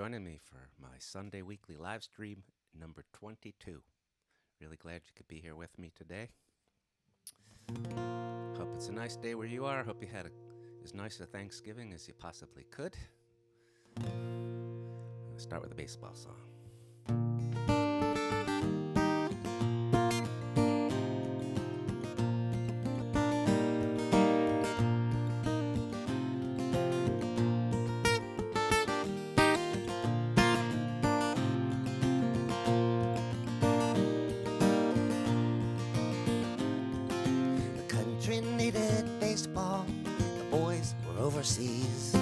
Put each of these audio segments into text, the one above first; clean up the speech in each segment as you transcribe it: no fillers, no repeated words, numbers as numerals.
joining me for my Sunday weekly live stream number 22. Really glad you could be here with me today. Hope it's a nice day where you are. Hope you had as nice a Thanksgiving as you possibly could. I'm going to start with a baseball song. Baseball, the boys were overseas,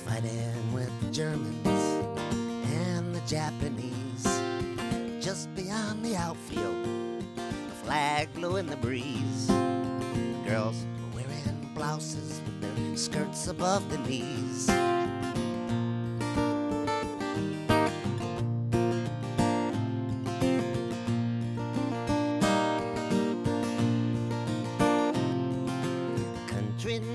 fighting with the Germans and the Japanese. Just beyond the outfield, the flag blew in the breeze. The girls were wearing blouses with their skirts above the knees.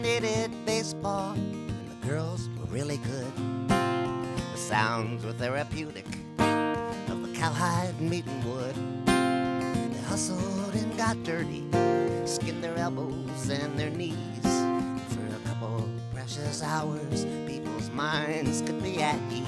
Needed baseball, and the girls were really good. The sounds were therapeutic of the cowhide meeting wood. They hustled and got dirty, skinned their elbows and their knees. For a couple precious hours, people's minds could be at ease.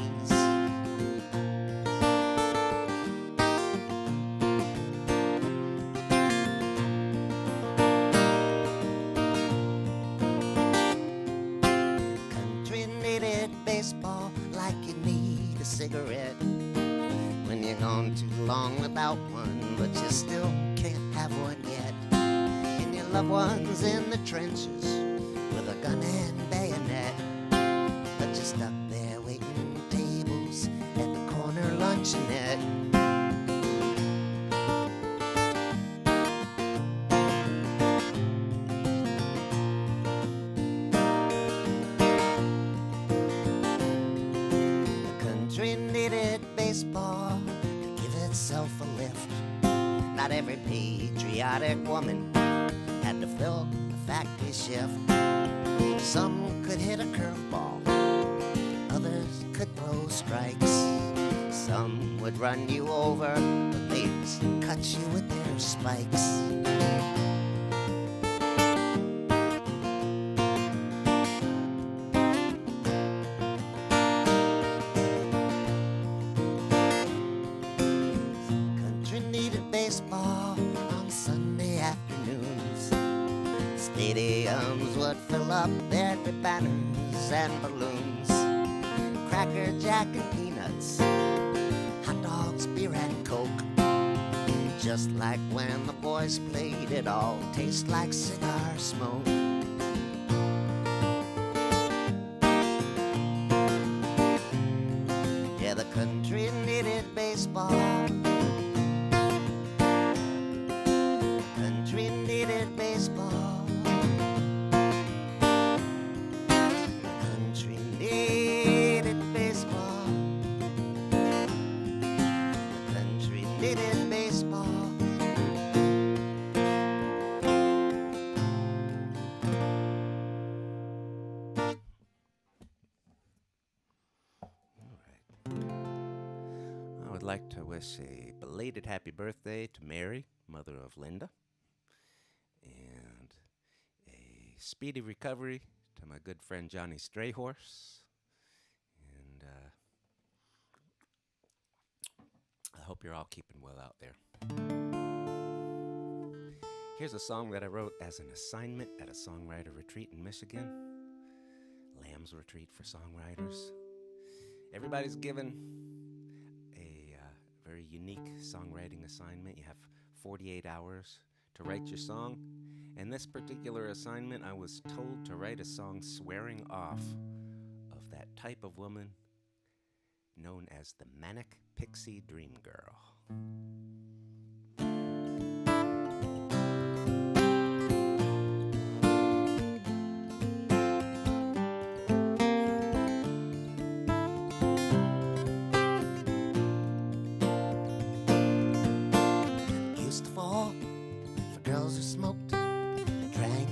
Baseball like you need a cigarette when you're gone too long without one, but you still can't have one yet. And your loved ones in the trenches with a gun and bayonet, but you're stuck there waiting tables at the corner luncheonette. Needed baseball to give itself a lift. Not every patriotic woman had to fill a factory shift. Some could hit a curveball, others could throw strikes. Some would run you over, but they'd cut you with their spikes. Baseball on Sunday afternoons. Stadiums would fill up, there'd be banners and balloons, Cracker Jack and peanuts, hot dogs, beer and Coke. Just like when the boys played, it all tastes like cigar smoke. Yeah, the country needed baseball. Country needed baseball. Country needed baseball. Country needed baseball. All right. I would like to wish a belated happy birthday to Mary, mother of Linda, and a speedy recovery to my good friend Johnny Strayhorse. And I hope you're all keeping well out there. Here's a song that I wrote as an assignment at a songwriter retreat in Michigan. Lamb's Retreat for Songwriters. Everybody's given a very unique songwriting assignment. You have 48 hours to write your song. In this particular assignment, I was told to write a song swearing off of that type of woman known as the Manic Pixie Dream Girl. Used to fall for girls who smoked, drank,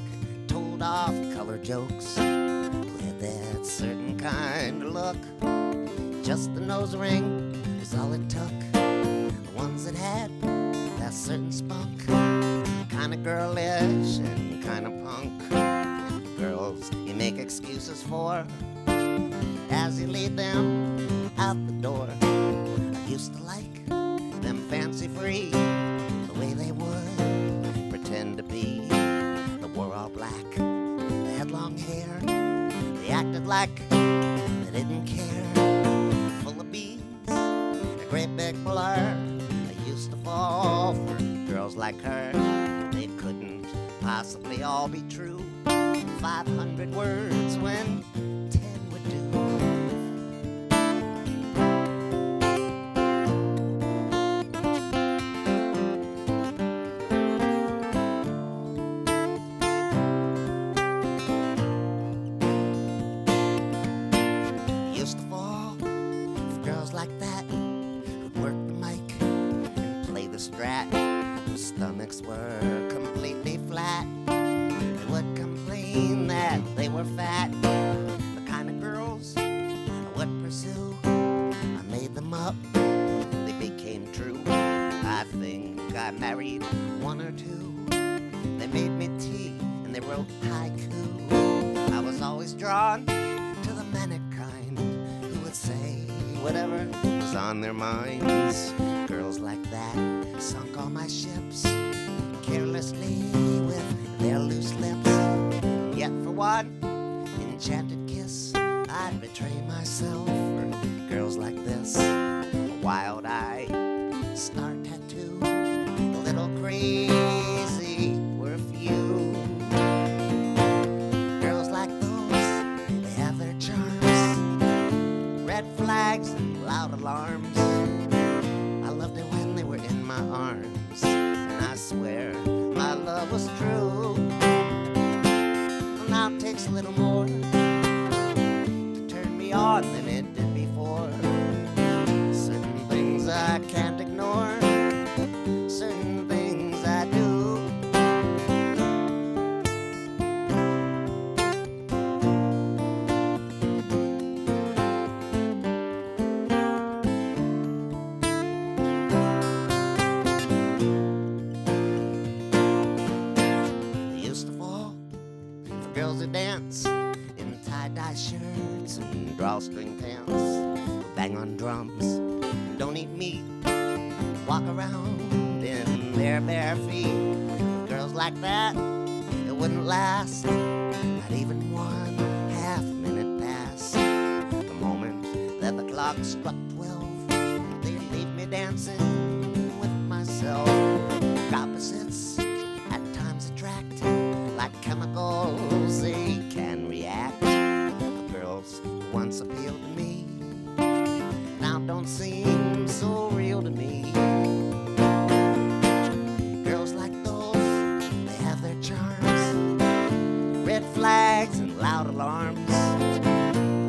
told off-color jokes, who had that certain kind of look. Just the nose ring was all it took. The ones that had that certain spunk, kinda girlish and kinda punk. Girls you make excuses for as you lead them out the door. I used to like them fancy free, the way they would pretend to be. They wore all black, they had long hair, they acted like they didn't care. Full of bees, a great big blur. I used to fall for girls like her. They couldn't possibly all be true. 500 words when 10 would do. Used to fall for girls like that who'd work the mic and play the strat, whose stomachs were completely flat. They would complain that they were fat. The kind of girls I would pursue, I made them up, they became true. I think I married one or two. They made me tea and they wrote haiku. I was always drawn to the manic kind who would say whatever was on their minds. Girls like that sunk all my ships carelessly with their loose lips. Yet for one enchanted kiss, I'd betray myself for girls like this. A wild-eyed star tattoo, a little crazy were a few. Girls like those, they have their charms, red flags and loud alarms. I loved it when they were in my arms, and I swear my love was true. Well, now it takes a little more to turn me on than it did before. Certain things I can't ignore, certain things I do. Girls who dance in tie-dye shirts and drawstring pants, who bang on drums and don't eat meat, walk around in their bare feet. Girls like that, it wouldn't last not even 1/2 minute past. The moment that the clock struck 12, they'd leave me dancing with myself. Opposites at times attract, like chemicals, they can react. The girls who once appealed to me now don't seem so real to me. Girls like those, they have their charms, red flags and loud alarms.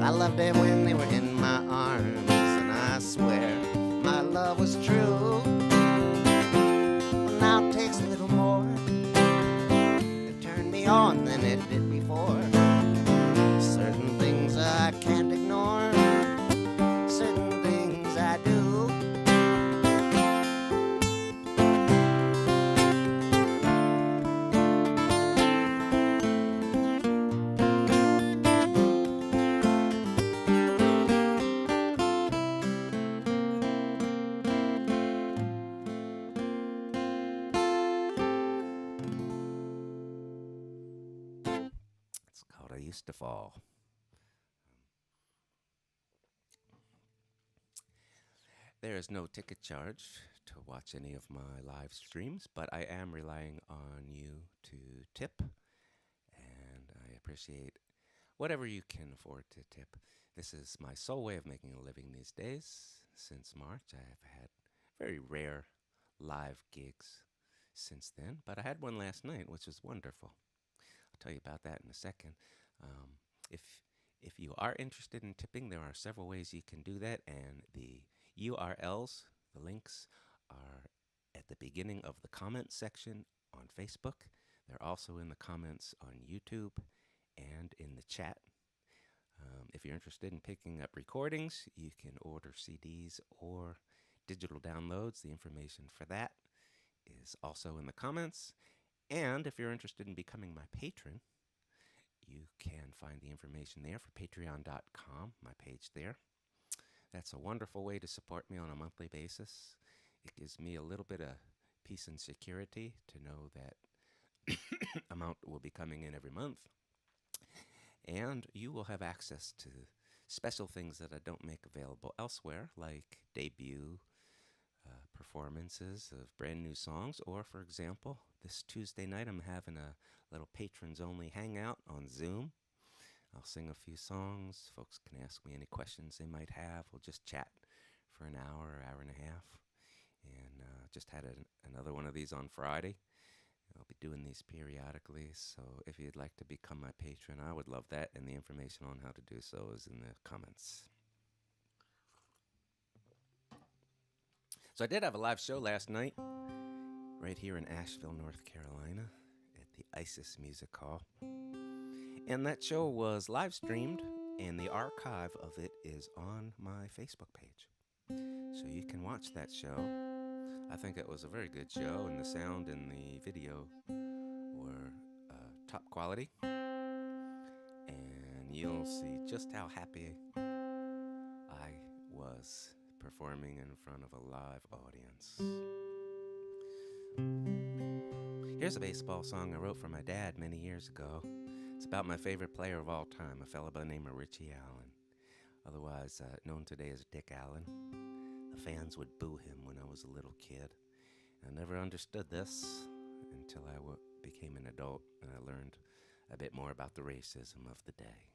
I loved them when they were in my arms, and I swear my love was true. Well, now it takes a little more on than it did before. Certain things I can't ignore, certain things I do. I used to fall. There is no ticket charge to watch any of my live streams, but I am relying on you to tip, and I appreciate whatever you can afford to tip. This is my sole way of making a living these days. Since March, I have had very rare live gigs since then, but I had one last night, which was wonderful. I'll tell you about that in a second. If you are interested in tipping, there are several ways you can do that, and the URLs, the links, are at the beginning of the comments section on Facebook. They're also in the comments on YouTube and in the chat. If you're interested in picking up recordings, you can order CDs or digital downloads. The information for that is also in the comments. And if you're interested in becoming my patron, you can find the information there for patreon.com, my page there. That's a wonderful way to support me on a monthly basis. It gives me a little bit of peace and security to know that amount will be coming in every month. And you will have access to special things that I don't make available elsewhere, like debut performances of brand new songs. Or, for example, this Tuesday night I'm having a little patrons-only hangout on Zoom. I'll sing a few songs. Folks can ask me any questions they might have. We'll just chat for an hour and a half. And just had another one of these on Friday. I'll be doing these periodically, so if you'd like to become my patron, I would love that, and the information on how to do so is in the comments. So I did have a live show last night, right here in Asheville, North Carolina, at the ISIS Music Hall. And that show was live streamed, and the archive of it is on my Facebook page. So you can watch that show. I think it was a very good show, and the sound and the video were top quality. And you'll see just how happy I was performing in front of a live audience. Here's a baseball song I wrote for my dad many years ago. It's about my favorite player of all time, a fellow by the name of Richie Allen, otherwise known today as Dick Allen. The fans would boo him when I was a little kid. I never understood this until I became an adult and I learned a bit more about the racism of the day.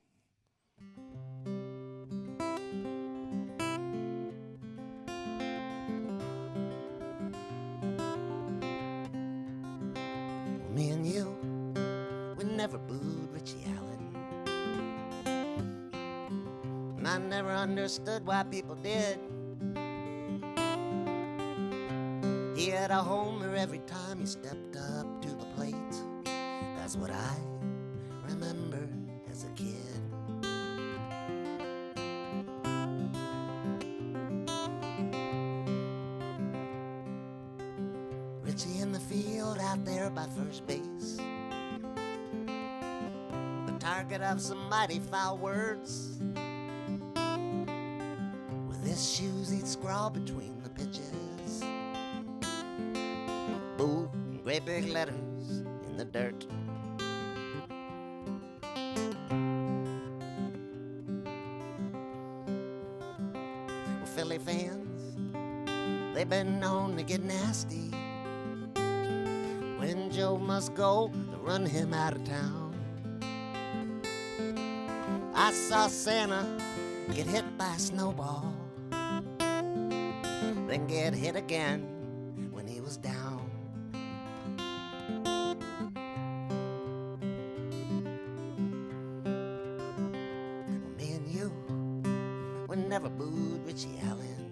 Well, me and you, we never booed Richie Allen. And I never understood why people did. He had a homer every time he stepped up to the plate. That's what I remember as a kid. Richie in the field out there by first base, the target of some mighty foul words. With his shoes he'd scrawl between the pitches. Boo, in great big letters in the dirt. Well, Philly fans, they've been known to get nasty when Joe must go to run him out of town. I saw Santa get hit by a snowball, then get hit again when he was down. Well, me and you, we never booed Richie Allen,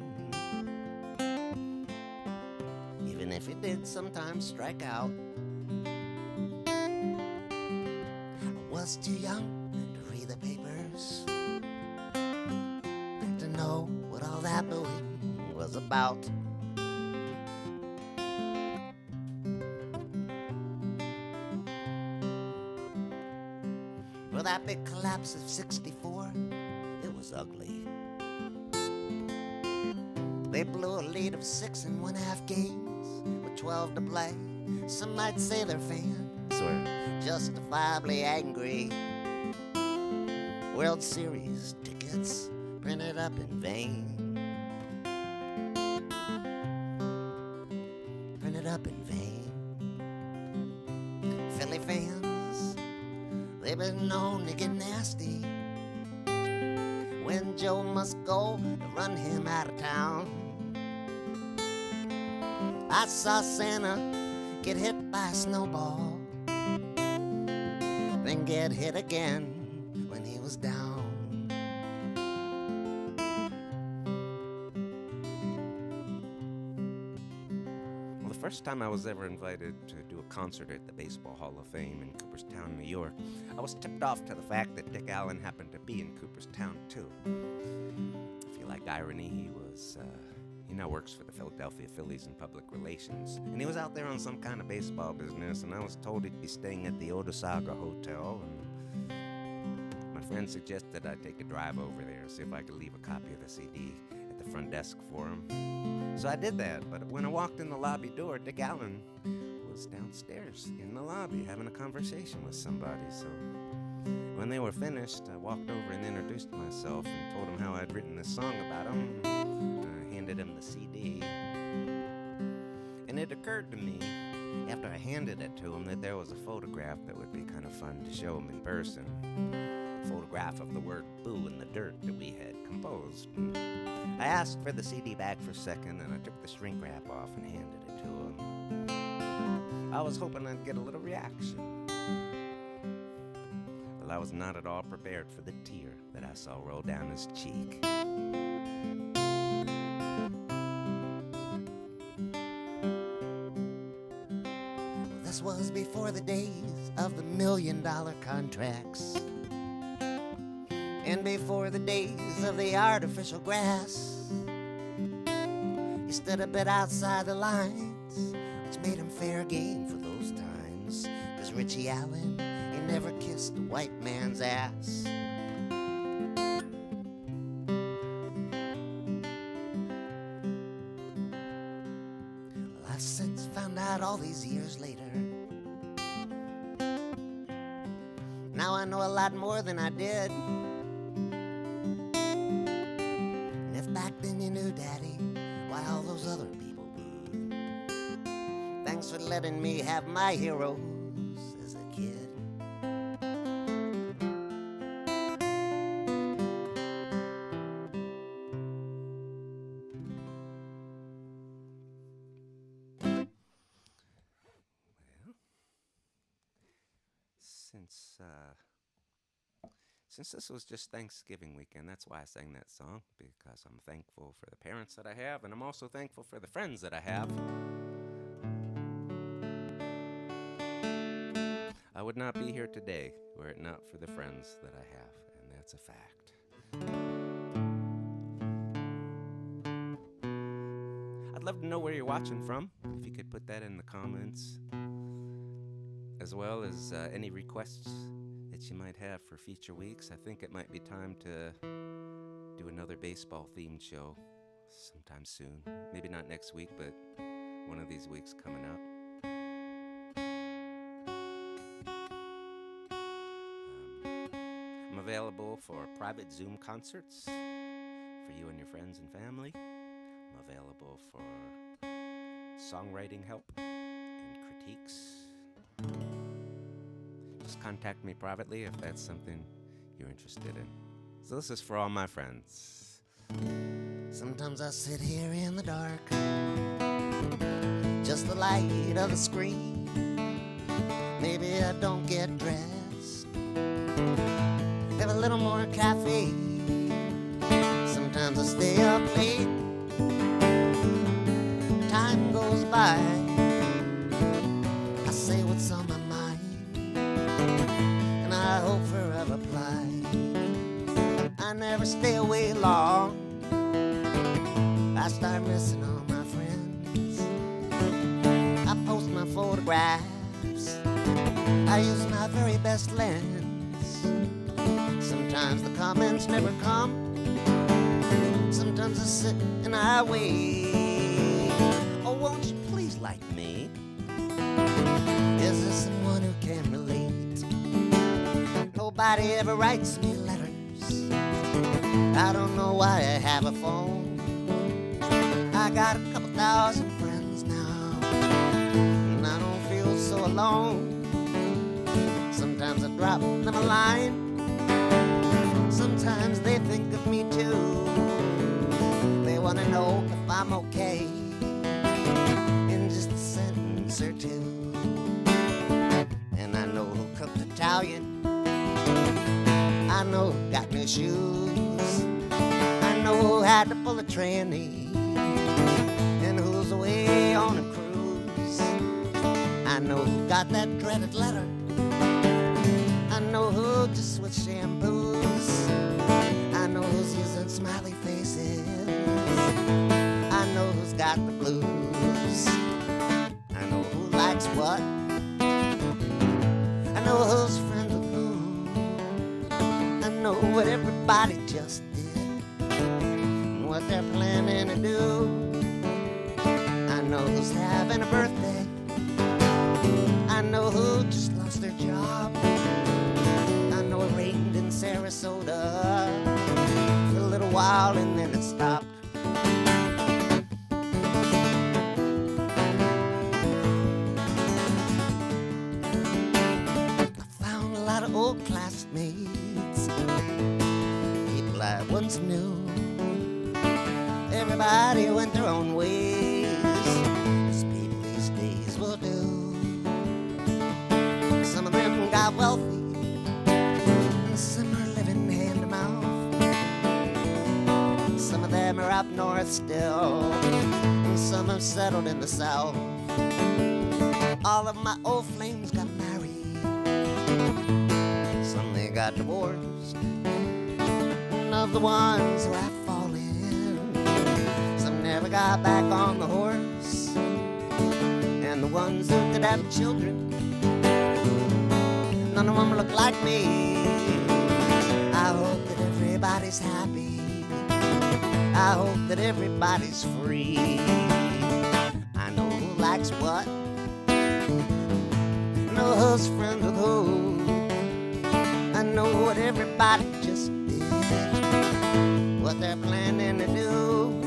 even if he did sometimes strike out. I was too young to read the papers to know what all that booing was about. Well, that big collapse of '64, it was ugly. They blew a lead of 6 in 1/2 games with 12 to play. Some might say their fans were justifiably angry. World Series tickets printed up in vain. Printed up in vain. Philly fans, they've been known to get nasty when Joe must go to run him out of town. I saw Santa get hit by a snowball, then get hit again when he was down. Well, the first time I was ever invited to do a concert at the Baseball Hall of Fame in Cooperstown, New York. I was tipped off to the fact that Dick Allen happened to be in Cooperstown, too. If you like irony, he now works for the Philadelphia Phillies in public relations. And he was out there on some kind of baseball business, and I was told he'd be staying at the Odasaga Hotel, and my friend suggested I take a drive over there, see if I could leave a copy of the CD at the front desk for him. So I did that, but when I walked in the lobby door, Dick Allen was downstairs in the lobby having a conversation with somebody. So when they were finished, I walked over and introduced myself and told him how I'd written this song about him. I handed him the CD. And it occurred to me, after I handed it to him, that there was a photograph that would be kind of fun to show him in person. A photograph of the word boo in the dirt that we had composed. And I asked for the CD back for a second, and I took the shrink wrap off and handed it to him. I was hoping I'd get a little reaction. Well, I was not at all prepared for the tear that I saw roll down his cheek. This was before the days of the $1 million contracts, and before the days of the artificial grass. He stood a bit outside the lines, which made him fair game for those times, 'cause Richie Allen, he never kissed a white man's ass. Well, I've since found out all these years later. Now I know a lot more than I did. And if back then you knew, Daddy, why all those other people booed. Thanks for letting me have my heroes as a kid. Since this was just Thanksgiving weekend, that's why I sang that song, because I'm thankful for the parents that I have, and I'm also thankful for the friends that I have. I would not be here today were it not for the friends that I have, and that's a fact. I'd love to know where you're watching from. If you could put that in the comments, as well as any requests that you might have for future weeks. I think it might be time to do another baseball-themed show sometime soon. Maybe not next week, but one of these weeks coming up. I'm available for private Zoom concerts for you and your friends and family. I'm available for songwriting help and critiques. Just contact me privately if that's something you're interested in. So this is for all my friends. Sometimes I sit here in the dark, just the light of the screen. Maybe I don't get dressed, have a little more caffeine. Sometimes I stay up late, time goes by, I say what's on my mind, and I hope for a reply. I never stay away long, I start missing all my friends. I post my photographs, I use my very best lens. Sometimes the comments never come, sometimes I sit and I wait. Oh, won't you please like me? Is there someone who can relate? Nobody ever writes me letters, I don't know why I have a phone. I got a couple thousand friends now, and I don't feel so alone. Sometimes I drop them a line, sometimes they think of me too. They want to know if I'm okay in just a sentence or two. And I know who cooked Italian, I know who got new shoes, I know who had to pull a tranny, and who's away on a cruise. know who got that dreaded letter. I know who just switched shampoos. I know who's using smiley faces. I know who's got the blues. I know who likes what. I know who's friends with who. I know what everybody just did and what they're planning to do. I know who's having a birthday. I know who just lost their job. I know it rained in Sarasota for a little while and then it stopped. I found a lot of old classmates, people I once knew. Everybody went their own ways, as people these days will do. Some of them got wealthy, and some are living hand to mouth. Some of them are up north still, and some have settled in the south. All of my old flames got married, some they got divorced. And of the ones who have fallen, some never got back on the horse. And the ones who did have children, none of them look like me. I hope that everybody's happy. I hope that everybody's free. I know who likes what. I know who's friends with who. I know what everybody just did, what they're planning to do.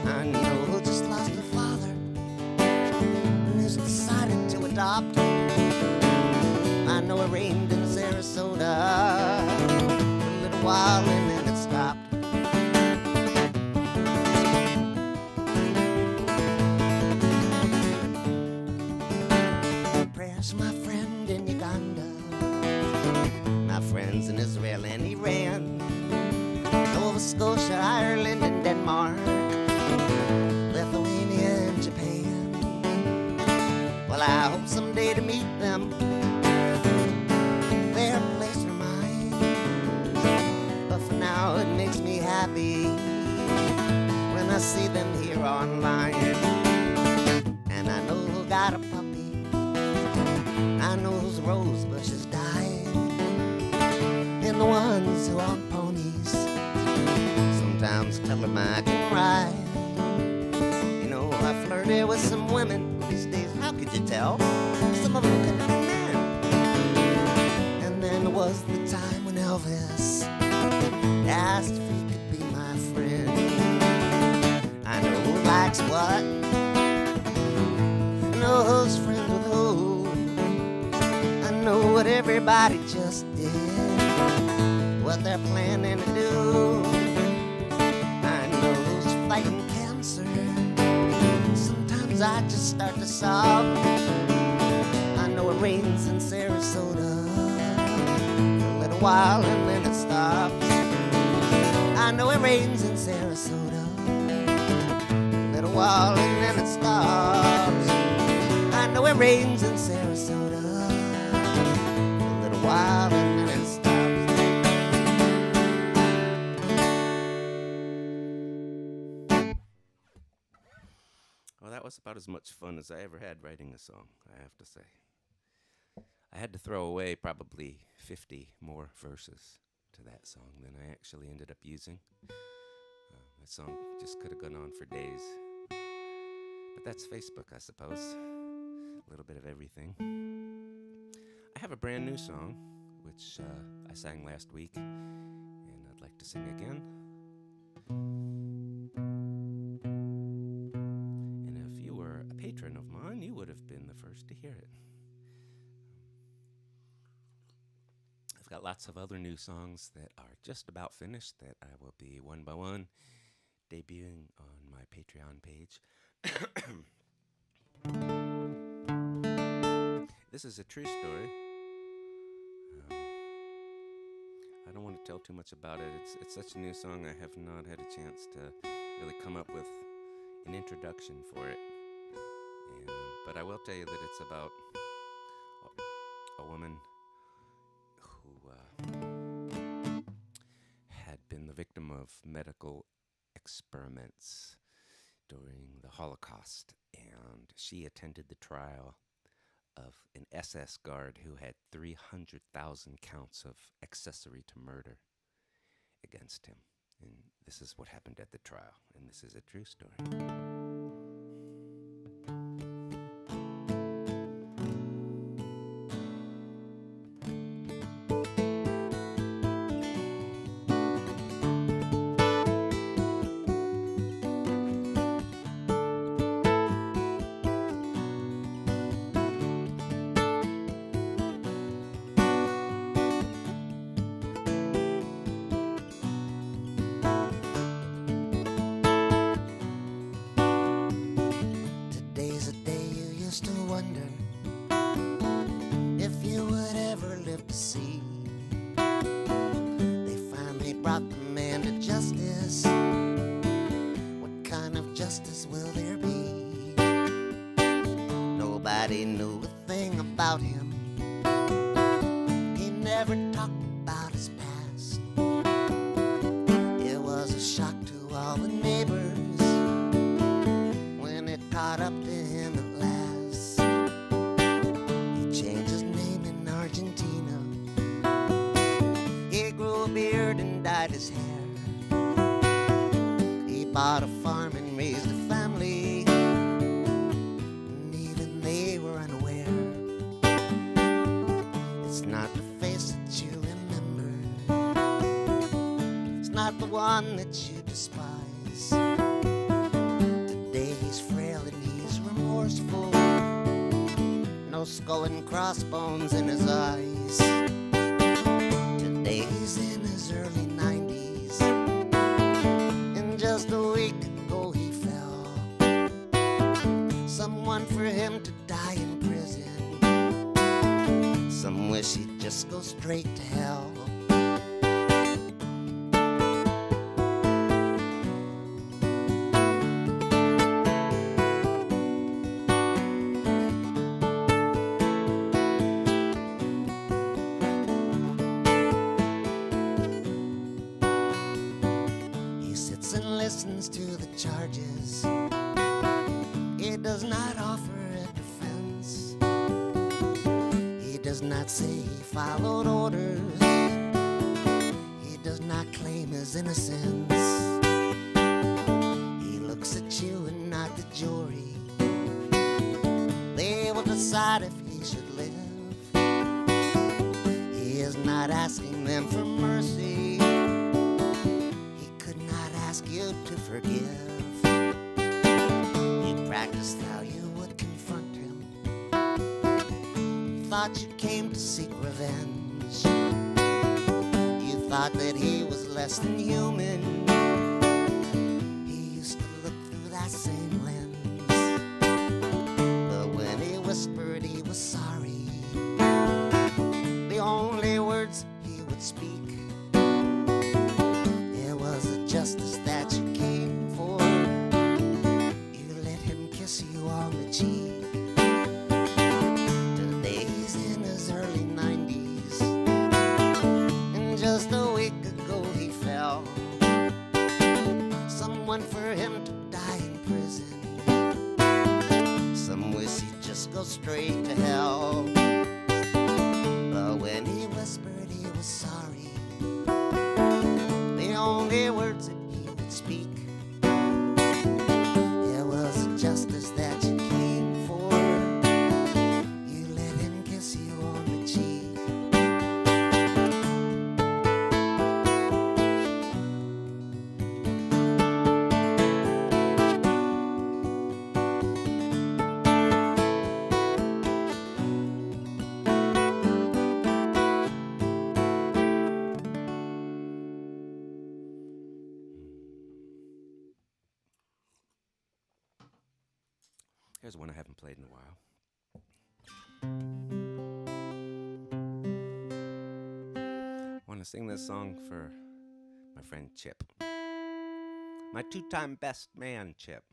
I know who just lost their father and who's decided to adopt. I know it rained in Sarasota for a little while and then it stopped. Prayers for my friend in Uganda, my friends in Israel and Iran, Nova Scotia, Ireland and Denmark, Lithuania and Japan. Well, I hope someday to meet them, their place or mine. But for now it makes me happy when I see them here online. And I know who got a puppy, I know whose rose bushes died, and the ones who own ponies sometimes tell them I can ride. You know, I flirted with some women these days, how could you tell? Some of them could be men. And then there was the time when Elvis asked if he could be my friend. I know who likes what. I know who's friends with who. I know what everybody just did, what they're planning to do. I know who's fighting cancer. Sometimes I just start to sob. I know it rains in Sarasota for a little while and then it stops. I know it rains in Sarasota a little while and then it stops. I know it rains in Sarasota for a little while and then it stops. Well, that was about as much fun as I ever had writing a song, I have to say. I had to throw away probably 50 more verses to that song than I actually ended up using. That song just could have gone on for days. But that's Facebook, I suppose. A little bit of everything. I have a brand new song, which I sang last week, and I'd like to sing again. And if you were a patron of mine, you would have been the first to hear it. I've got lots of other new songs that are just about finished that I will be one by one debuting on my Patreon page. This is a true story. I don't want to tell too much about it. It's such a new song, I have not had a chance to really come up with an introduction for it. But I will tell you that it's about a woman who had been the victim of medical experiments during the Holocaust, and she attended the trial of an SS guard who had 300,000 counts of accessory to murder against him. And this is what happened at the trial, and this is a true story. Today's a day you used to wonder if you would ever live to see. They finally brought the man to justice. What kind of justice will there be? Nobody knew a thing about him. He never talked about his past. It was a shock to all the neighbors when it caught up to him at last. He changed his name in Argentina. He grew a beard and dyed his hair. He bought a farm and raised a family, and even they were unaware. It's not the face that you remember, it's not the one that you despise. Today he's frail and he's remorseful, no skull and crossbones in his eyes. Today he's in his early 90s, and just a week ago he fell. Someone for him to die in prison, some wish he'd just go straight to hell. He sits and listens to the charges. He does not offer a defense. He does not say he followed orders. He does not claim his innocence. He looks at you and not the jury. They will decide if he should live. He is not asking them for mercy. He could not ask you to forgive. You practiced how you would confront him. You thought you came to seek revenge. You thought that he was less than human. He used to look through that same lens. But when he whispered he was sorry, the only words he would speak, it was the justice that you came for. You let him kiss you on the cheek. Today he's in his early 90s, and just a week ago he fell. Someone for him to die in prison, some wish he'd just go straight to hell. But when he whispered he was sorry, the only words that he would speak, it was the justice that you came for. You let him kiss you on the cheek. Here's one I haven't played in a while. I want to sing this song for my friend Chip. My two-time best man, Chip.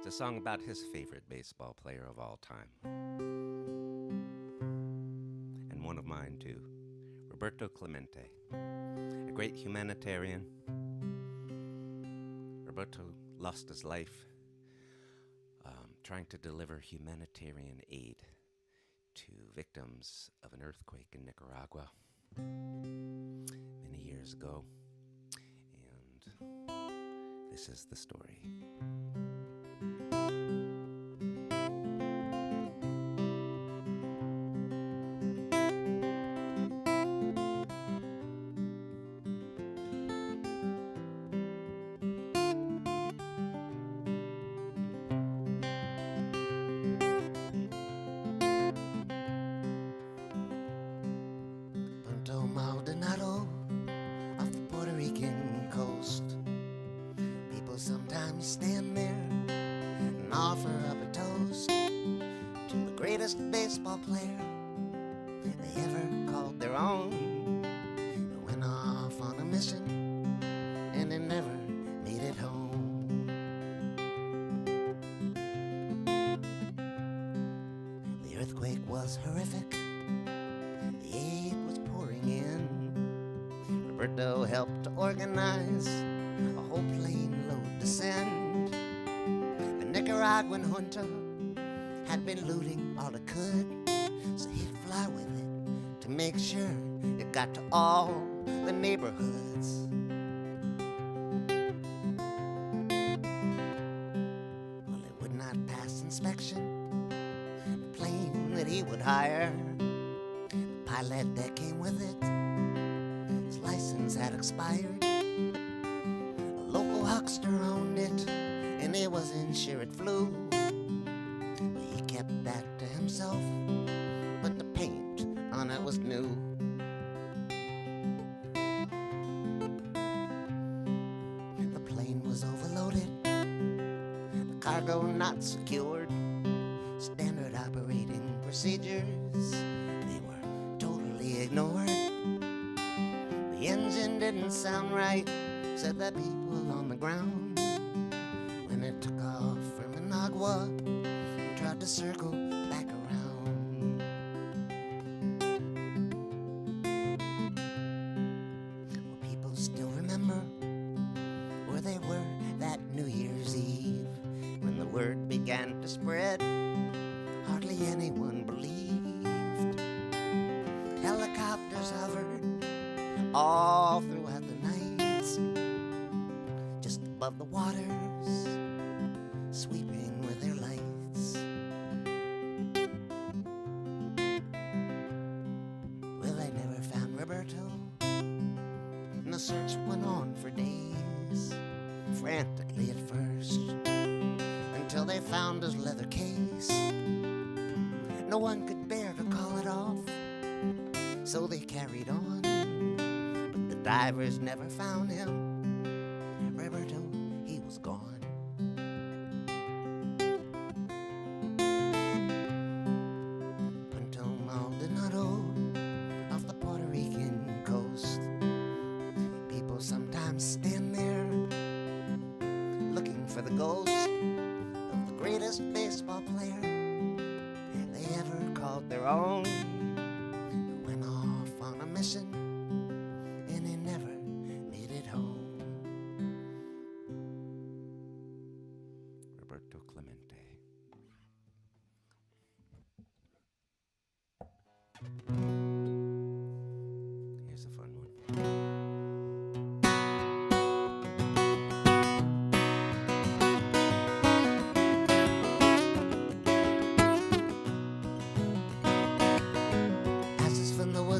It's a song about his favorite baseball player of all time. And one of mine, too. Roberto Clemente, a great humanitarian. Roberto lost his life trying to deliver humanitarian aid to victims of an earthquake in Nicaragua many years ago. And this is the story. Maldonado off the Puerto Rican coast. People sometimes stand there and offer up a toast to the greatest baseball player they ever called their own. They went off on a mission and they never made it home. The earthquake was horrific. The aid was pouring in. Roberto helped to organize a whole plane load to send. The Nicaraguan junta had been looting all it could, so he'd fly with it to make sure it got to all the neighborhoods. Well, it would not pass inspection. The plane that he would hire, pilot that came with it, his license had expired. A local huckster owned it, and he wasn't sure it flew. But he kept that to himself, but the paint on it was new. The plane was overloaded, the cargo not secured. Standard operating procedures ignored. The engine didn't sound right, said the people on the ground. When it took off from Managua, it tried to circle back around. Well, people still remember where they were that New Year's Eve when the word began to spread. Hardly anyone believed. Helicopters hovered all throughout the nights, just above the waters, sweeping with their lights. Well, they never found Roberto, and the search went on for days, frantically at first, until they found his leather case. No one could bear to call it off, so they carried on, but the divers never found him. Roberto, he was gone. Punta Maldonado off the Puerto Rican coast. People sometimes stand there looking for the ghost of the greatest baseball player they ever called their own. And he never made it home. Roberto Clemente. Here's a fun one.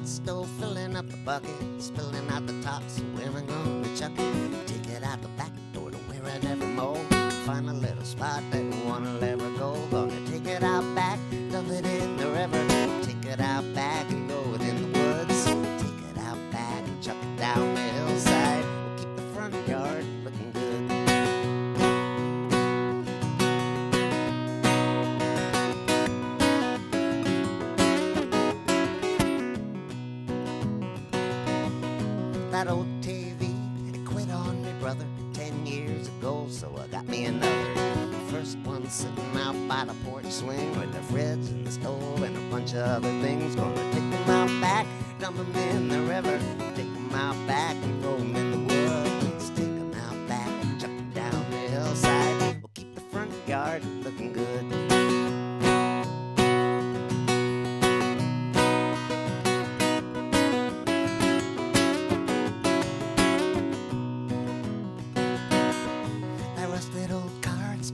Stove filling up the bucket, spilling out the top, so where am I gonna chuck it? Take it out the back door to where I never mow. Find a little spot that I wanna let her go. Gonna take it out back, dump it in the river. Take it out back and throw it in the woods. Take it out back and chuck it down the hillside. We'll keep the front yard looking good. That old TV, it quit on me, brother, 10 years ago, so I got me another. First one man sitting out by the porch swing with the fridge and the stove and a bunch of other things. Gonna take them out back, dump them in the river, take them out back and throw them in the woods. Take them out back and chuck them down the hillside. We'll keep the front yard looking good.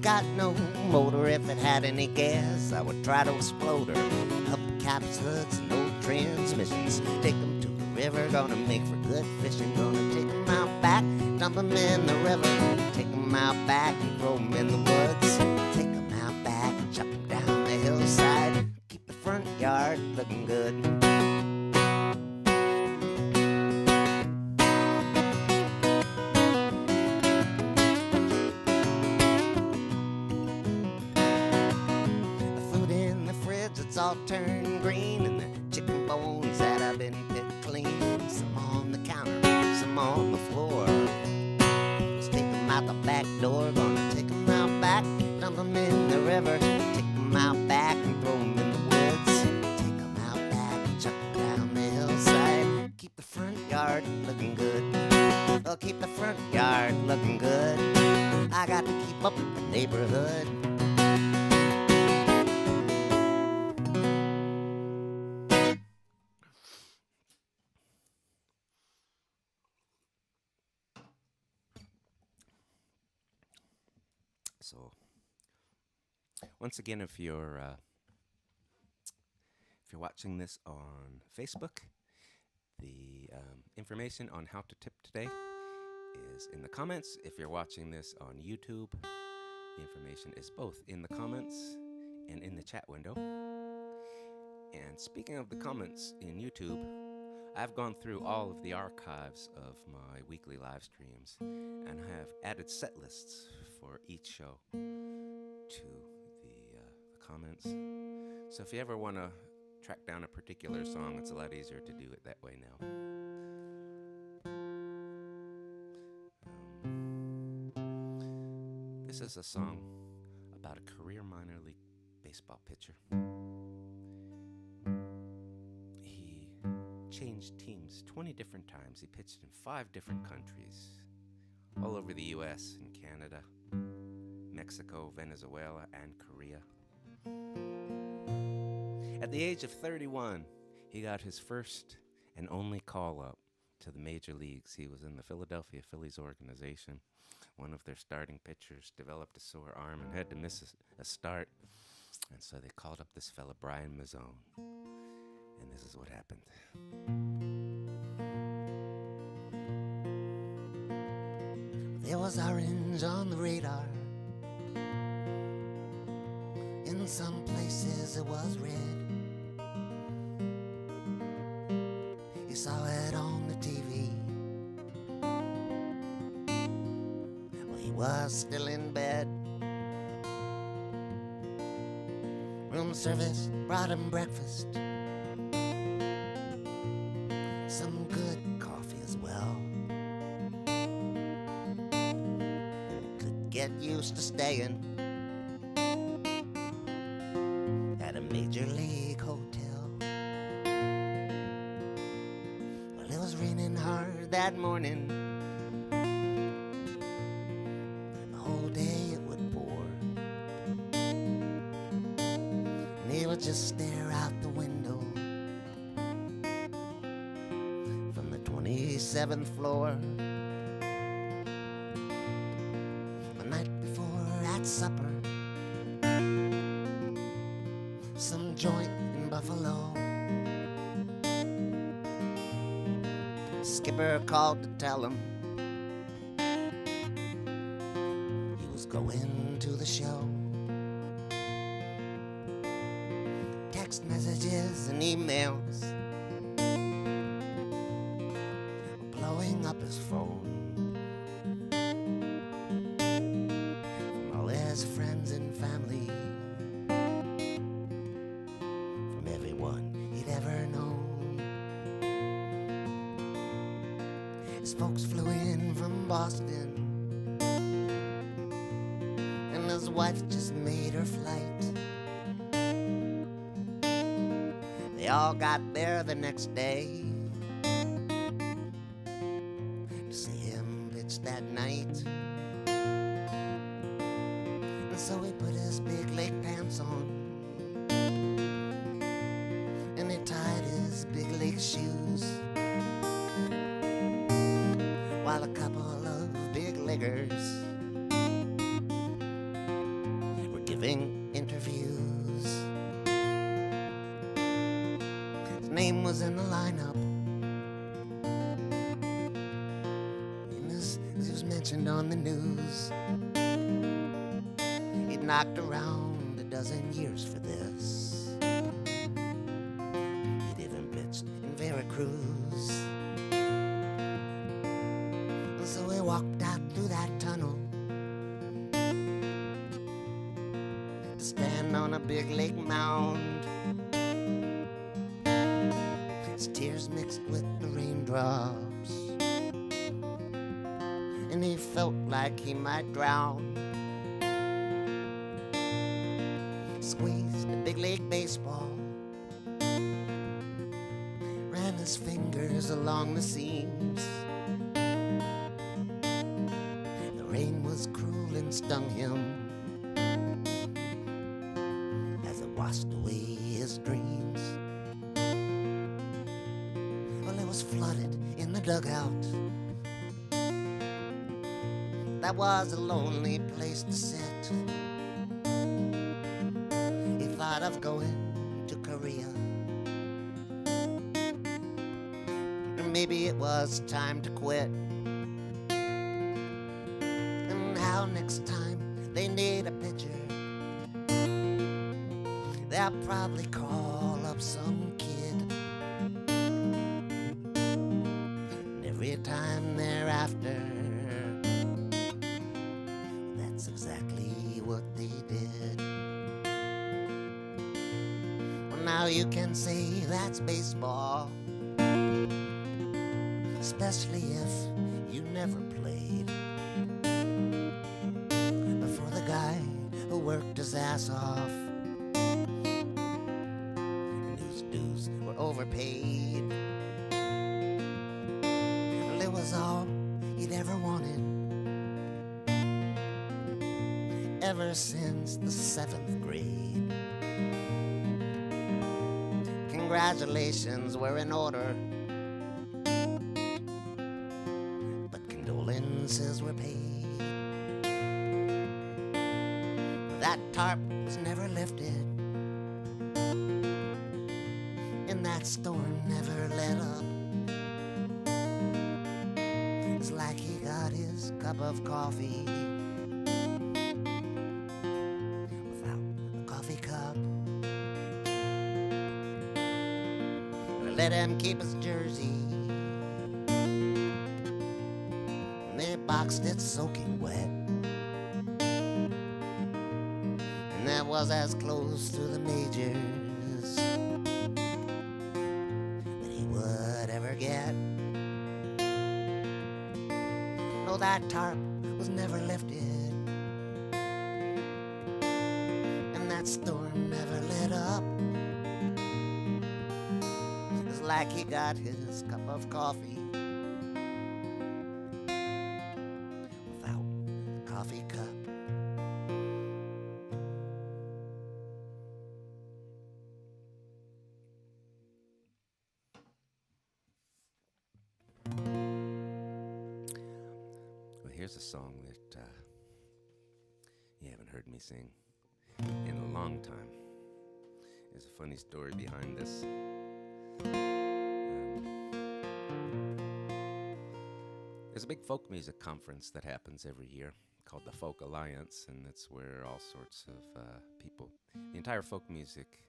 Got no motor. If it had any gas, I would try to explode her. Hubcaps, hoods, and old transmissions. Take them to the river, gonna make for good fishing. Gonna take them out back, dump them in the river. Take them out back and throw them in the woods. Take them out back and chuck them down the hillside. Keep the front yard looking good. It's all turned green, and the chicken bones that have been picked clean. Some on the counter, some on the floor. Let's take them out the back door. Gonna take them out back, dump them in the river. Take them out back and throw them in the woods. Take them out back and chuck them down the hillside. Keep the front yard looking good. Oh, keep the front yard looking good. I got to keep up with the neighborhood. So, once again, if you're watching this on Facebook, the information on how to tip today is in the comments. If you're watching this on YouTube, the information is both in the comments and in the chat window. And speaking of the comments in YouTube, I've gone through all of the archives of my weekly live streams and have added set lists for each show to the comments. So if you ever want to track down a particular song, it's a lot easier to do it that way now. This is a song about a career minor league baseball pitcher. He changed teams 20 different times. He pitched in 5 different countries, all over the US and Canada, Mexico, Venezuela, and Korea. At the age of 31, he got his first and only call-up to the major leagues. He was in the Philadelphia Phillies organization. One of their starting pitchers developed a sore arm and had to miss a start. And so they called up this fella, Brian Mazzone. And this is what happened. There was orange on the radar. In some places it was red. You saw it on the TV. Well, he was still in bed. Room service brought him breakfast. Some good coffee as well. Could get used to staying at a major league hotel. Well, it was raining hard that morning. The whole day it would pour. And he would just stare out the window from the 27th floor. The night before at supper, some joint in Buffalo. Skipper called to tell him he was going to the show. Text messages and emails were blowing up his phone from all his friends and family, from everyone he'd ever known. His folks flew in from Boston, and his his wife just made her flight. They all got there the next day to see him pitch that night. And so he put his big leg pants on, and he tied his big leg shoes, while a couple of big leggers were giving interviews. His name was in the lineup, and as he was mentioned on the news. He'd knocked around a dozen years for this. He'd even pitched in Veracruz. And so he walked out through that tunnel to stand on a big lake mound. His tears mixed with the raindrops, and he felt like he might drown. Squeezed a big league baseball, ran his fingers along the seams. The rain was cruel and stung him as it washed away his dreams. Well, it was flooded in the dugout. That was a lonely place to sit. Thought of going to Korea, or maybe it was time to quit. And how next time they need a pitcher, they'll probably call up some kid. And every time thereafter, that's exactly what they did. Now you can say that's baseball, especially if you never played. But for the guy who worked his ass off and whose dues were overpaid, well, it was all he'd ever wanted ever since the 7th grade. Congratulations were in order, but condolences were paid. That tarp was never lifted, and that storm never let up. It's like he got his cup of coffee without a coffee cup. Let him keep his jersey, and they boxed it soaking wet. And that was as close to the majors that he would ever get. No, that tarp was never lifted, and that storm never let up. Like he got his cup of coffee without a coffee cup. Well, here's a song that you haven't heard me sing in a long time. There's a funny story behind this. There's a big folk music conference that happens every year called the Folk Alliance, and it's where all sorts of people, the entire folk music,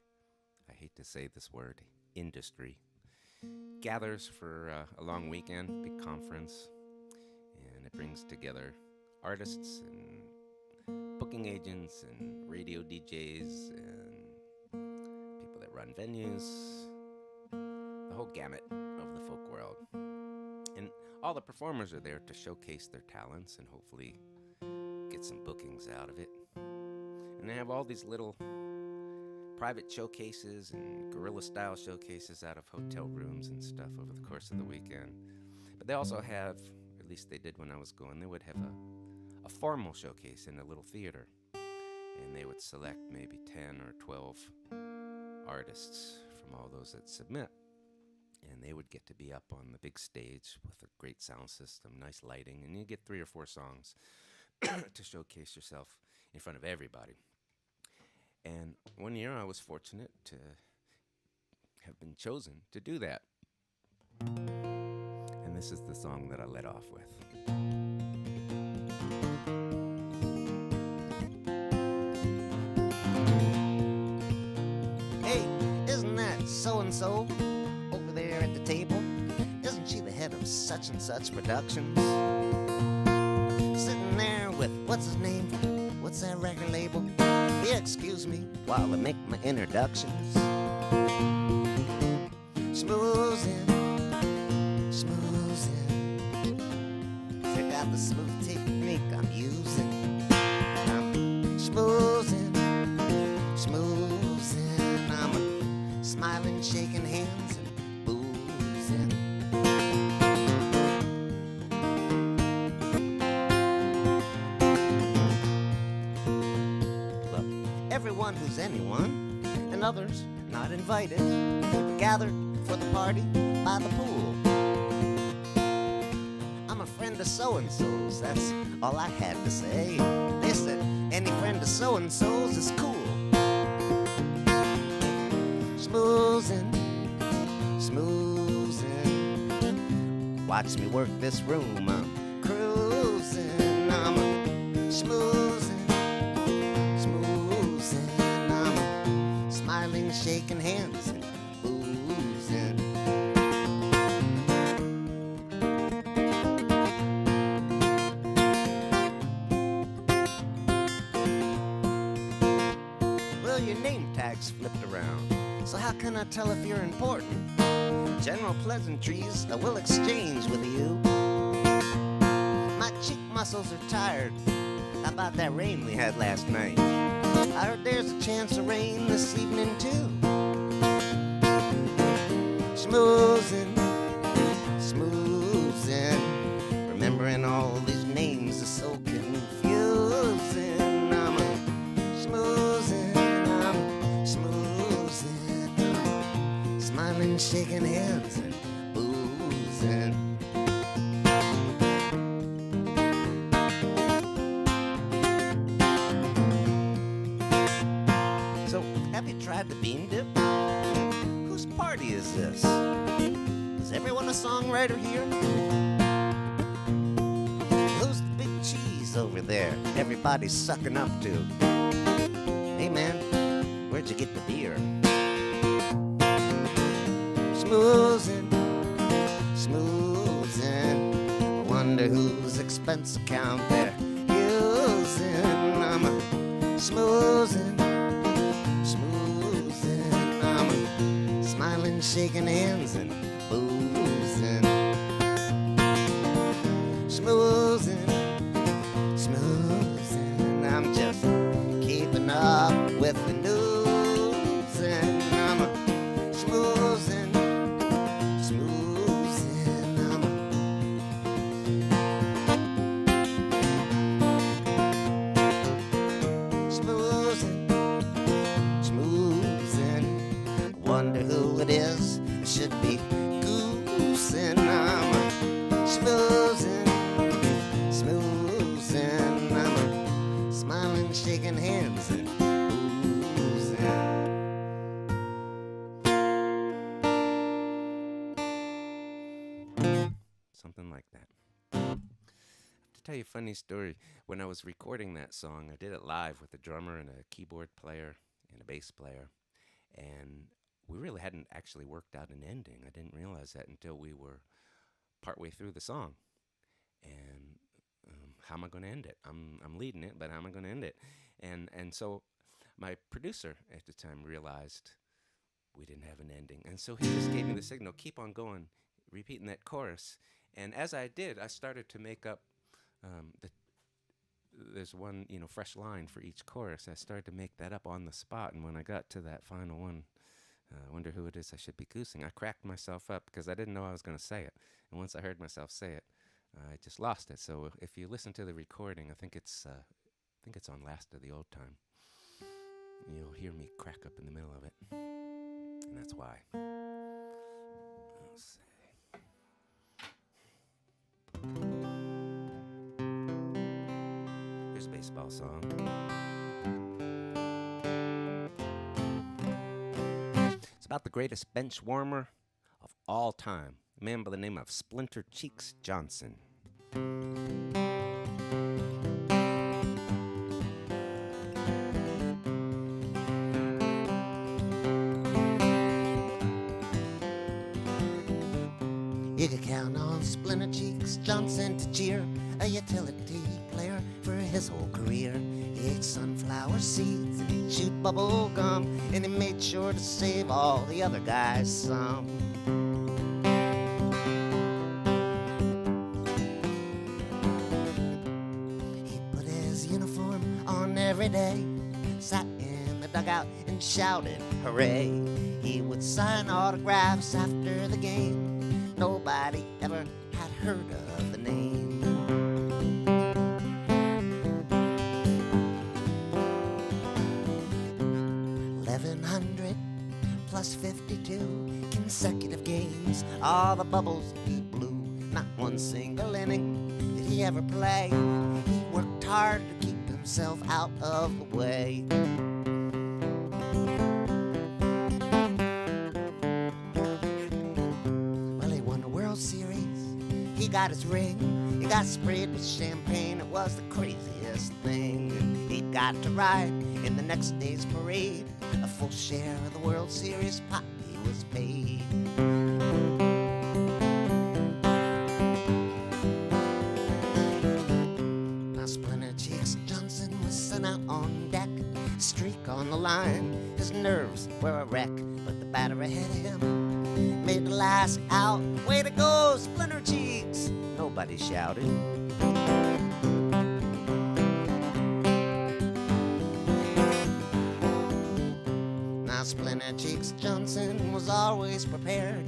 I hate to say this word, industry, gathers for a long weekend, big conference, and it brings together artists and booking agents and radio DJs and people that run venues, the whole gamut of the folk world. And all the performers are there to showcase their talents and hopefully get some bookings out of it. And they have all these little private showcases and guerrilla-style showcases out of hotel rooms and stuff over the course of the weekend. But they also have, at least they did when I was going, they would have a formal showcase in a little theater. And they would select maybe 10 or 12 artists from all those that submit. And they would get to be up on the big stage with a great sound system, nice lighting, and you get 3 or 4 songs to showcase yourself in front of everybody. And one year I was fortunate to have been chosen to do that. And this is the song that I led off with. Hey, isn't that so-and-so over there at the table? Isn't she the head of such and such productions? Sitting there with, what's his name? What's that record label? Yeah, excuse me while I make my introductions. Schmoozing, schmoozing. Check out the smooth technique I'm using. I'm schmoozing, schmoozing. I'm smiling, shaking hands, and boozing. Everyone who's anyone, and others not invited, were gathered for the party by the pool. I'm a friend of so-and-so's, that's all I had to say. They said, any friend of so-and-so's is cool. Schmoozing, schmoozing. Watch me work this room, I'm cruising. I'm a schmoozing. Smiling, shaking hands, and boozing. Well, your name tag's flipped around, so how can I tell if you're important? General pleasantries I will exchange with you. My cheek muscles are tired. How about that rain we had last night? I heard there's a chance of rain this evening too. Schmoozing, schmoozing. Remembering all these names is so confusing. I'm a schmoozing, I'm schmoozing. I'm smiling, shaking hands, and boozing. Have you tried the bean dip? Whose party is this? Is everyone a songwriter here? Who's the big cheese over there everybody's sucking up to? Hey man, where'd you get the beer? Schmoozing, schmoozing. I wonder whose expense account they're using. I'm a schmoozing. Smiling, shaking hands, and boozing. Schmoozing, schmoozing. I'm just keeping up with the news, and I'm a schmoozing, schmoozing. I'm a schmoozing, schmoozing. Wonder who it is. I should be goosing. I'm a schmoozing, schmoozing. I'm a smiling, shaking hands, and boozing. Something like that. I have to tell you a funny story. When I was recording that song, I did it live with a drummer and a keyboard player and a bass player. And we really hadn't actually worked out an ending. I didn't realize that until we were partway through the song. And how am I going to end it? I'm leading it, but how am I going to end it? And so my producer at the time realized we didn't have an ending. And so he just gave me the signal, keep on going, repeating that chorus. And as I did, I started to make up the there's one, fresh line for each chorus. I started to make that up on the spot, and when I got to that final one, I wonder who it is I should be goosing, I cracked myself up because I didn't know I was going to say it. And once I heard myself say it, I just lost it. So if you listen to the recording, I think it's on Last of the Old Time. You'll hear me crack up in the middle of it, and that's why. Let's see. Here's a baseball song. It's about the greatest bench warmer of all time, a man by the name of Splinter Cheeks Johnson. You could count on Splinter Cheeks Johnson to cheer, a utility player for his whole career. He ate sunflower seeds and he chewed bubble gum, and he made sure to save all the other guys some. He put his uniform on every day, sat in the dugout and shouted hooray. He would sign autographs after the game. Nobody ever had heard of the name. 1100 plus 52 consecutive games. All the bubbles he blew, not one single inning did he ever play. He worked hard to keep himself out of the way. He got his ring, he got sprayed with champagne, it was the craziest thing. He got to ride in the next day's parade, a full share of the World Series pot he was paid. Now Splinter Cheeks Johnson was sent out on deck, streak on the line, his nerves were a wreck, but the batter ahead of him made the last out. Way to go, Splinter Cheeks! Nobody shouted. Now Splinter Cheeks Johnson was always prepared,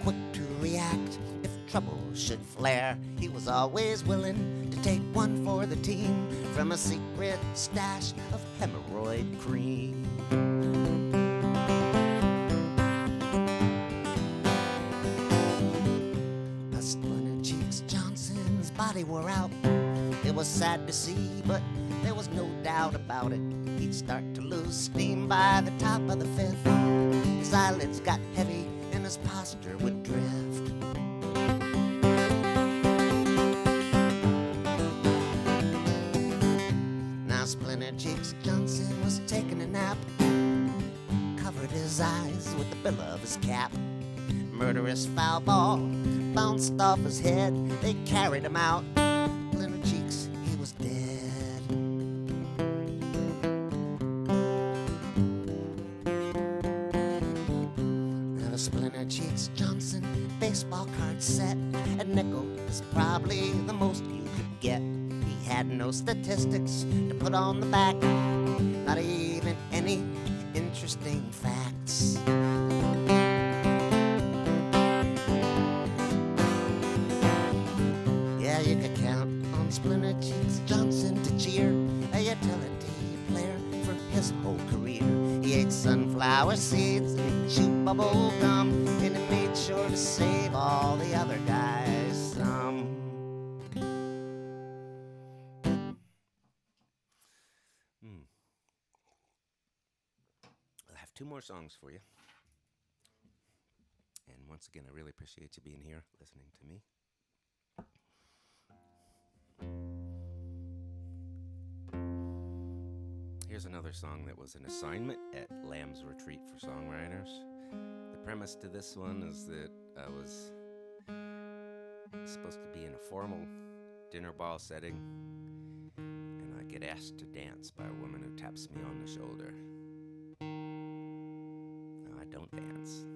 quick to react if trouble should flare. He was always willing to take one for the team from a secret stash of hemorrhoid cream. Body wore out. It was sad to see, but there was no doubt about it. He'd start to lose steam by the top of the fifth. His eyelids got heavy and his posture would drift. Now Splinter Cheeks Johnson was taking a nap, covered his eyes with the bill of his cap. Murderous foul ball bounced off his head. They carried him out. Splinter Cheeks, he was dead. Now the Splinter Cheeks Johnson baseball card set, a nickel is probably the most you could get. He had no statistics to put on the back, not even any interesting facts. You could count on Splinter Cheeks Johnson to cheer, a utility player for his whole career. He ate sunflower seeds and he chewed bubble gum, and he made sure to save all the other guys some. I have two more songs for you. And once again, I really appreciate you being here, listening to me. Here's another song that was an assignment at Lamb's Retreat for Songwriters. The premise to this one is that I was supposed to be in a formal dinner ball setting, and I get asked to dance by a woman who taps me on the shoulder. Now, I don't dance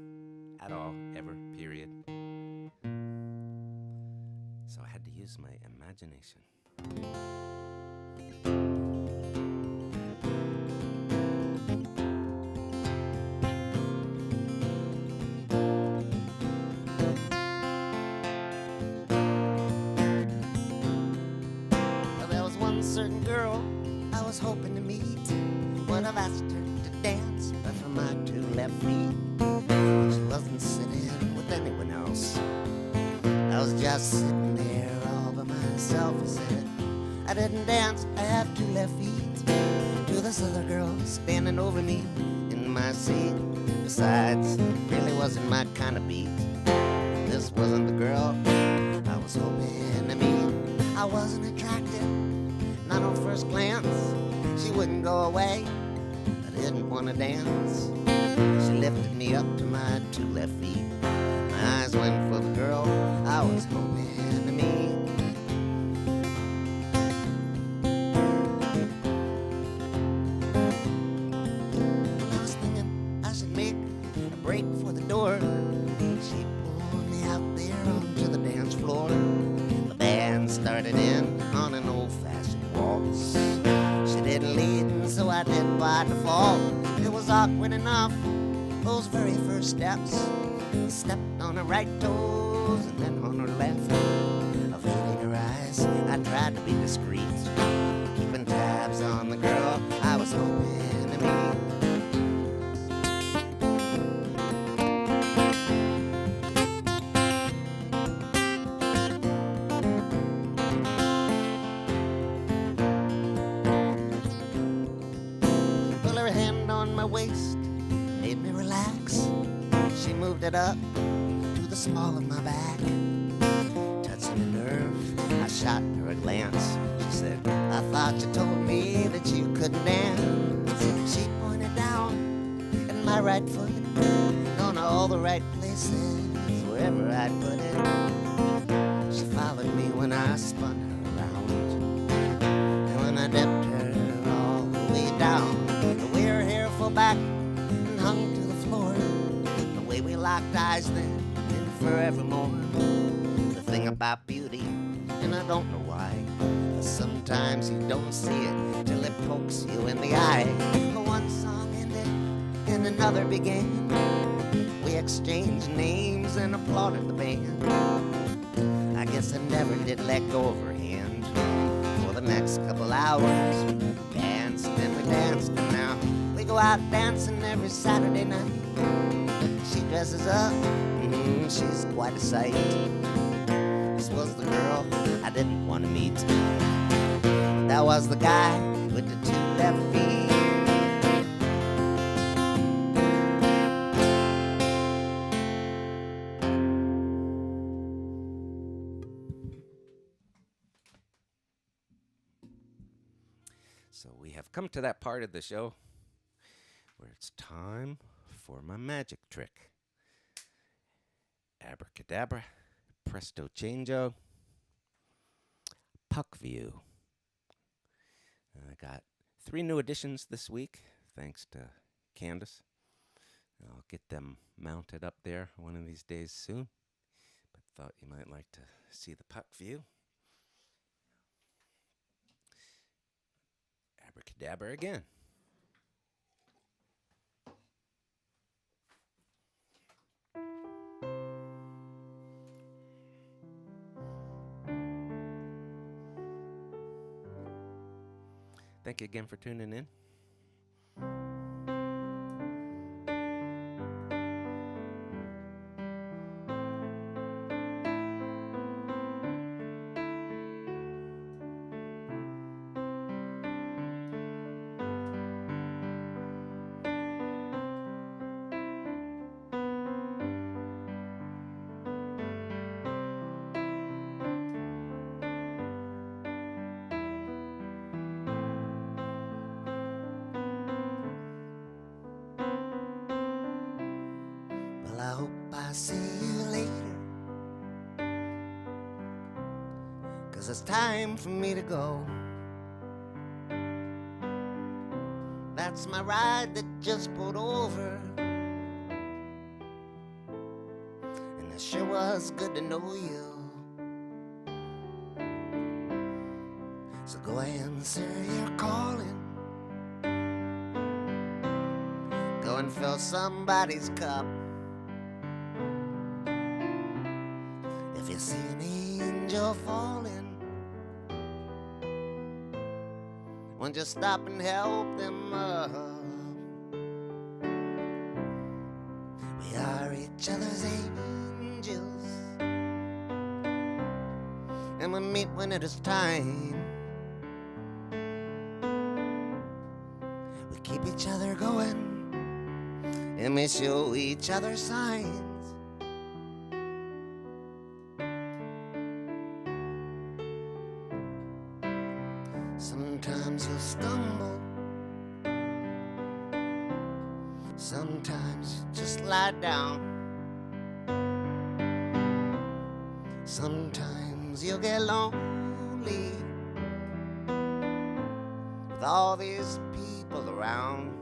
at all, ever, period. So I had to use my imagination. girl I was hoping to meet. Would have asked her to dance, but for my two left feet, she wasn't sitting with anyone else. I was just sitting there all by myself. I said, I didn't dance, I have two left feet. To this other girl standing over me in my seat. Besides, it really wasn't my kind of beat. This wasn't the girl I was hoping to meet. I wasn't attracted, not on first glance. She wouldn't go away, I didn't want to dance. She lifted me up to my two left feet. My eyes went for the girl I was hoping to meet. I was thinking I should make a break for the door. She pulled me out there onto the dance floor. The band started in on an old-fashioned waltz. She didn't lead, and so I did by default. It was awkward enough, those very first steps. I stepped on her right toes and then on her left. Avoiding her eyes, I tried to be discreet, keeping tabs on the girl I was hoping to meet. Well, her hand on my waist made me relax. She moved it up to the small of my back. Touching a nerve, I shot her a glance. She said, I thought you told me that you couldn't dance. She pointed down at my right foot, going to all the right places, wherever I'd put it. She followed me when I spun her around, and when I dipped her all the way down, the way her hair fell back and hung to the floor, the way we locked eyes then and forevermore. The thing about beauty, and I don't know why, but sometimes you don't see it till it pokes you in the eye. One song ended and another began. We exchanged names and applauded the band. I guess I never did let go of her hand. For the next couple hours, we danced and we danced, and now we go out dancing every Saturday night. She dresses up, she's quite a sight. This was the girl I didn't want to meet. That was the guy with the two left feet. So we have come to that part of the show where it's time for my magic trick. Abracadabra, presto changeo, puck view. I got 3 new additions this week, thanks to Candace. I'll get them mounted up there one of these days soon, but thought you might like to see the puck view. Abracadabra again. Thank you again for tuning in. I hope I see you later, 'cause it's time for me to go. That's my ride that just pulled over, and it sure was good to know you. So go answer your calling, go and fill somebody's cup. If you see an angel falling, won't you stop and help them up? We are each other's angels, and we meet when it is time. We keep each other going, and we show each other signs. Sometimes you'll stumble, sometimes you just lie down. Sometimes you'll get lonely with all these people around.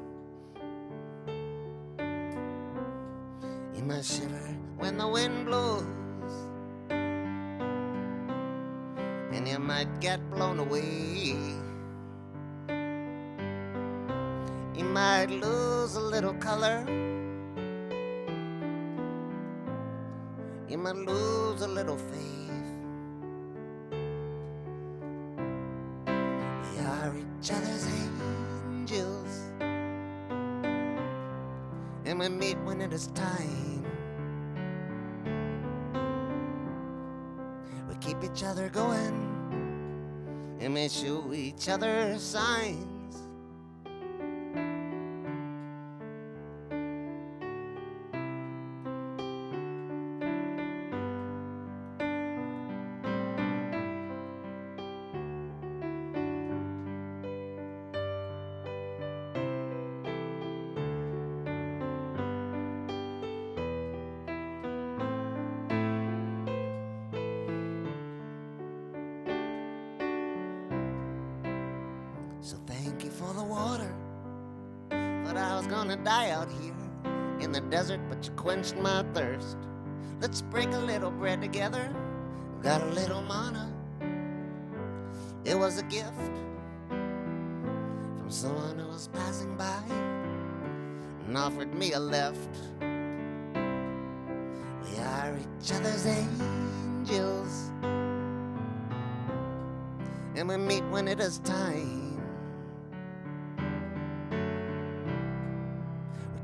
You might shiver when the wind blows, and you might get blown away. You might lose a little color, you might lose a little faith. We are each other's angels, and we meet when it is time. We keep each other going, and we show each other signs. So thank you for the water, but I was gonna die out here in the desert, but you quenched my thirst. Let's break a little bread together, we got a little manna. It was a gift from someone who was passing by and offered me a lift. We are each other's angels, and we meet when it is time.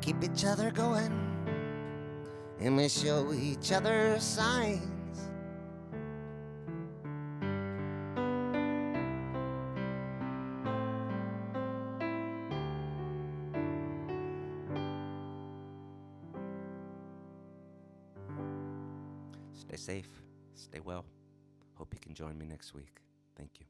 Keep each other going, and we show each other signs. Stay safe, stay well. Hope you can join me next week. Thank you.